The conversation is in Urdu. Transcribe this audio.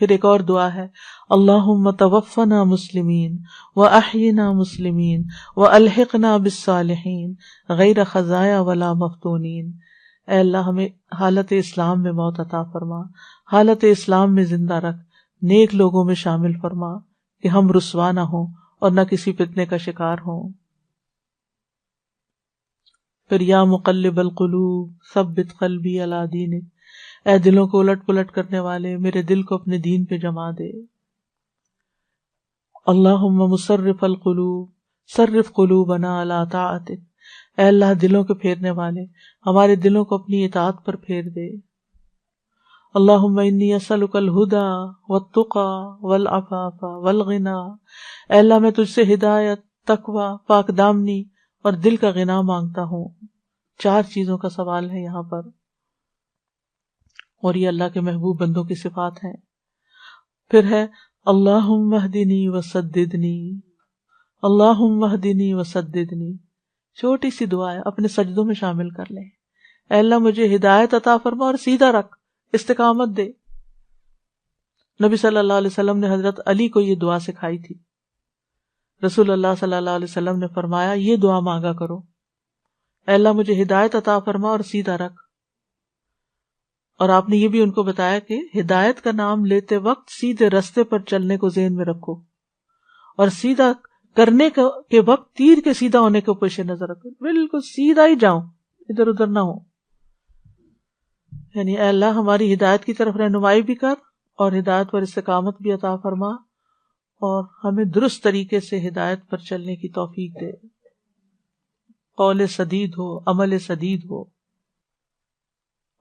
پھر ایک اور دعا ہے، اللہم توفنا مسلمین واحینا مسلمین والحقنا بالصالحین غیر خزایا ولا مفتونین۔ اے اللہ ہمیں حالت اسلام میں موت عطا فرما، حالت اسلام میں زندہ رکھ، نیک لوگوں میں شامل فرما کہ ہم رسوا نہ ہوں اور نہ کسی فتنے کا شکار ہوں۔ پھر یا مقلب القلوب ثبت قلبی علی دینک، اے دلوں کو الٹ پلٹ کرنے والے میرے دل کو اپنے دین پہ جما دے۔ اللہم مصرف القلوب صرف قلوبنا علی طاعتک، اے اللہ دلوں کے پھیرنے والے ہمارے دلوں کو اپنی اطاعت پر پھیر دے۔ اللہم انی اسألک الہدی والتقی والعفاف والغنی، اے اللہ میں تجھ سے ہدایت، تقوی، پاک دامنی اور دل کا غنا مانگتا ہوں۔ 4 چیزوں کا سوال ہے یہاں پر، اور یہ اللہ کے محبوب بندوں کی صفات ہیں۔ پھر ہے اللہم اہدنی وسددنی، اللہم اہدنی وسددنی، چھوٹی سی دعا ہے، اپنے سجدوں میں شامل کر لیں۔ اے اللہ مجھے ہدایت عطا فرما اور سیدھا رکھ، استقامت دے۔ نبی صلی اللہ علیہ وسلم نے حضرت علی کو یہ دعا سکھائی تھی۔ رسول اللہ صلی اللہ علیہ وسلم نے فرمایا یہ دعا مانگا کرو، اے اللہ مجھے ہدایت عطا فرما اور سیدھا رکھ۔ اور آپ نے یہ بھی ان کو بتایا کہ ہدایت کا نام لیتے وقت سیدھے رستے پر چلنے کو ذہن میں رکھو، اور سیدھا کرنے کے وقت تیر کے سیدھا ہونے کو پیش نظر رکھو، بالکل سیدھا ہی جاؤں، ادھر ادھر نہ ہو۔ یعنی اے اللہ ہماری ہدایت کی طرف رہنمائی بھی کر اور ہدایت پر استقامت بھی عطا فرما، اور ہمیں درست طریقے سے ہدایت پر چلنے کی توفیق دے، قول سدید ہو، عمل سدید ہو۔